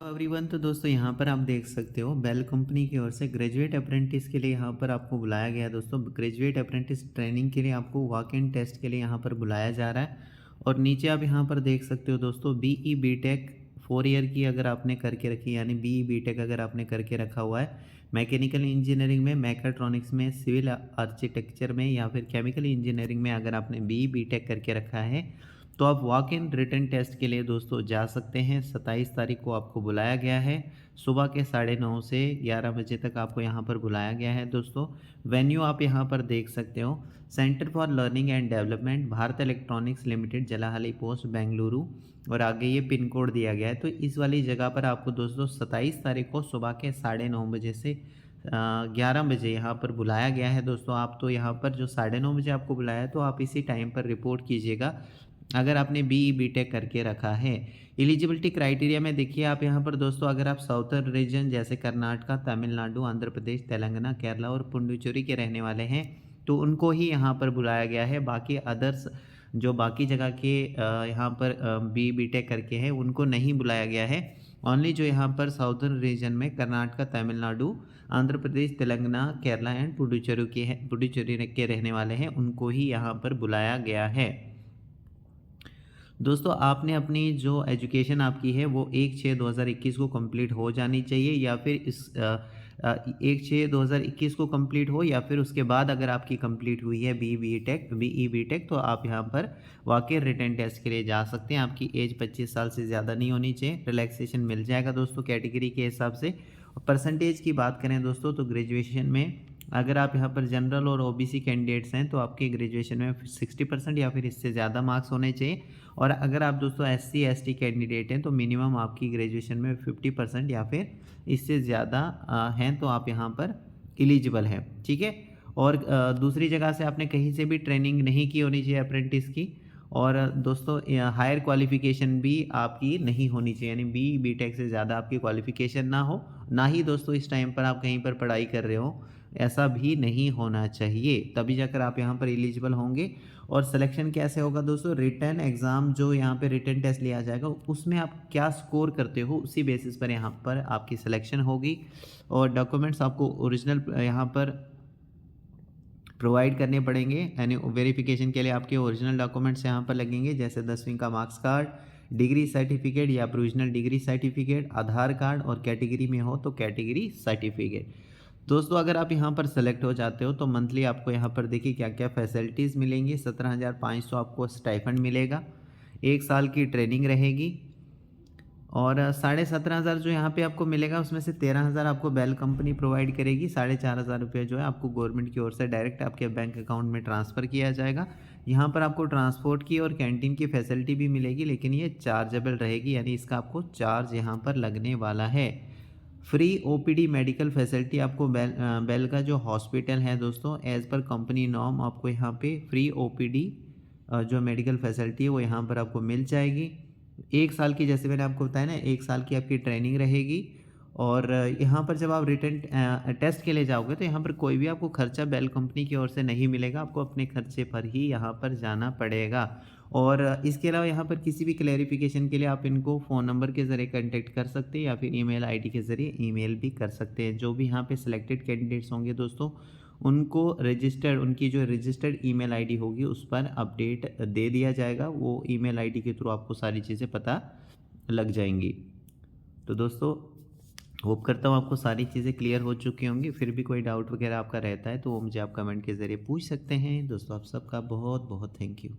Everyone, तो दोस्तों यहाँ पर आप देख सकते हो बेल कंपनी की ओर से ग्रेजुएट अप्रेंटिस के लिए यहाँ पर आपको बुलाया गया है। दोस्तों ग्रेजुएट अप्रेंटिस ट्रेनिंग के लिए आपको वॉक इन टेस्ट के लिए यहाँ पर बुलाया जा रहा है। और नीचे आप यहाँ पर देख सकते हो दोस्तों बीई बीटेक 4 ईयर की अगर आपने करके रखी, यानी बीई बीटेक अगर आपने करके रखा हुआ है मैकेनिकल इंजीनियरिंग में, मैकाट्रॉनिक्स में, सिविल आर्किटेक्चर में या फिर केमिकल इंजीनियरिंग में अगर आपने बीई बीटेक करके रखा है तो आप वॉक इन रिटन टेस्ट के लिए दोस्तों जा सकते हैं। 27 तारीख को आपको बुलाया गया है। सुबह के 9:30 से 11 बजे तक आपको यहाँ पर बुलाया गया है। दोस्तों वेन्यू आप यहाँ पर देख सकते हो, centre for learning and development, Bharat Electronics Limited, Jalahalli post, Bengaluru. और आगे ये पिन कोड दिया गया है। तो इस वाली जगह पर आपको दोस्तों 27 तारीख को सुबह के 9:30 बजे से 11 बजे यहाँ पर बुलाया गया है। दोस्तों आप तो यहाँ पर जो 9:30 बजे आपको बुलाया है तो आप इसी टाइम पर रिपोर्ट कीजिएगा अगर आपने बीई बीटेक करके रखा है। एलिजिबिलिटी क्राइटेरिया में देखिए आप यहाँ पर दोस्तों, अगर आप साउथर्न रीजन जैसे कर्नाटका, तमिलनाडु, आंध्र प्रदेश, तेलंगाना, केरला और पुडुचेरी के रहने वाले हैं तो उनको ही यहाँ पर बुलाया गया है। बाकी अदर्स जो बाकी जगह के यहाँ पर बीई बीटेक करके हैं उनको नहीं बुलाया गया है। ओनली जो यहाँ पर साउथर्न रीजन में कर्नाटका, तमिलनाडु, आंध्र प्रदेश, तेलंगाना, केरला एंड पुडुचेरी के रहने वाले हैं उनको ही यहाँ पर बुलाया गया है। दोस्तों आपने अपनी जो एजुकेशन आपकी है वो 1/6/2021 को कंप्लीट हो जानी चाहिए, या फिर इस 1/6/2021 को कंप्लीट हो, या फिर उसके बाद अगर आपकी कंप्लीट हुई है बीई बीटेक तो आप यहाँ पर वाकई रिटन टेस्ट के लिए जा सकते हैं। आपकी एज 25 साल से ज़्यादा नहीं होनी चाहिए। रिलैक्सेशन मिल जाएगा दोस्तों कैटेगरी के हिसाब से। परसेंटेज की बात करें दोस्तों तो ग्रेजुएशन में अगर आप यहाँ पर जनरल और ओबीसी कैंडिडेट्स हैं तो आपके ग्रेजुएशन में 60% या फिर इससे ज़्यादा मार्क्स होने चाहिए। और अगर आप दोस्तों एससी एसटी कैंडिडेट हैं तो मिनिमम आपकी ग्रेजुएशन में 50% या फिर इससे ज़्यादा हैं तो आप यहाँ पर एलिजिबल हैं, ठीक है। और दूसरी जगह से आपने कहीं से भी ट्रेनिंग नहीं की होनी चाहिए अप्रेंटिस की। और दोस्तों हायर क्वालिफिकेशन भी आपकी नहीं होनी चाहिए, यानी बीई बीटेक से ज़्यादा आपकी क्वालिफिकेशन ना हो। ना ही दोस्तों इस टाइम पर आप कहीं पर पढ़ाई कर रहे हो, ऐसा भी नहीं होना चाहिए, तभी जाकर आप यहाँ पर एलिजिबल होंगे। और सिलेक्शन कैसे होगा दोस्तों, रिटन एग्ज़ाम जो यहाँ पे रिटन टेस्ट लिया जाएगा उसमें आप क्या स्कोर करते हो उसी बेसिस पर यहाँ पर आपकी सिलेक्शन होगी। और डॉक्यूमेंट्स आपको ओरिजिनल यहाँ पर प्रोवाइड करने पड़ेंगे, यानी वेरिफिकेशन के लिए आपके ओरिजिनल डॉक्यूमेंट्स यहाँ पर लगेंगे, जैसे 10वीं का मार्क्स कार्ड, डिग्री सर्टिफिकेट या प्रोविजनल डिग्री सर्टिफिकेट, आधार कार्ड, और कैटेगरी में हो तो कैटेगरी सर्टिफिकेट। दोस्तों अगर आप यहाँ पर सेलेक्ट हो जाते हो तो मंथली आपको यहाँ पर देखिए क्या क्या फैसिलिटीज़ मिलेंगी। 17,500 आपको स्टाइफंड मिलेगा, 1 साल की ट्रेनिंग रहेगी। और 17,500 जो यहाँ पे आपको मिलेगा उसमें से 13,000 आपको बेल कंपनी प्रोवाइड करेगी। 4,500 रुपये जो है आपको गवर्नमेंट की ओर से डायरेक्ट आपके बैंक अकाउंट में ट्रांसफ़र किया जाएगा। यहाँ पर आपको ट्रांसपोर्ट की और कैंटीन की फैसिलिटी भी मिलेगी, लेकिन ये चार्जेबल रहेगी, यानी इसका आपको चार्ज यहाँ पर लगने वाला है। फ्री ओपीडी मेडिकल फैसिलिटी आपको बेल का जो हॉस्पिटल है दोस्तों, एज़ पर कंपनी नॉर्म आपको यहाँ पे फ्री ओपीडी जो मेडिकल फैसिलिटी है वो यहाँ पर आपको मिल जाएगी। 1 साल की, जैसे मैंने आपको बताया ना, 1 साल की आपकी ट्रेनिंग रहेगी। और यहाँ पर जब आप रिटन टेस्ट के लिए जाओगे तो यहाँ पर कोई भी आपको खर्चा बेल कंपनी की ओर से नहीं मिलेगा, आपको अपने खर्चे पर ही यहाँ पर जाना पड़ेगा। और इसके अलावा यहाँ पर किसी भी क्लैरिफिकेशन के लिए आप इनको फ़ोन नंबर के ज़रिए कांटेक्ट कर सकते हैं या फिर ईमेल आईडी के ज़रिए ईमेल भी कर सकते हैं। जो भी यहाँ पे सिलेक्टेड कैंडिडेट्स होंगे दोस्तों उनको रजिस्टर्ड, उनकी जो रजिस्टर्ड ईमेल आईडी होगी उस पर अपडेट दे दिया जाएगा। वो ईमेल आईडी के थ्रू आपको सारी चीज़ें पता लग जाएंगी। तो दोस्तों होप करता हूँ आपको सारी चीज़ें क्लियर हो चुकी होंगी। फिर भी कोई डाउट वगैरह आपका रहता है तो वो मुझे आप कमेंट के ज़रिए पूछ सकते हैं। दोस्तों आप सबका बहुत बहुत थैंक यू।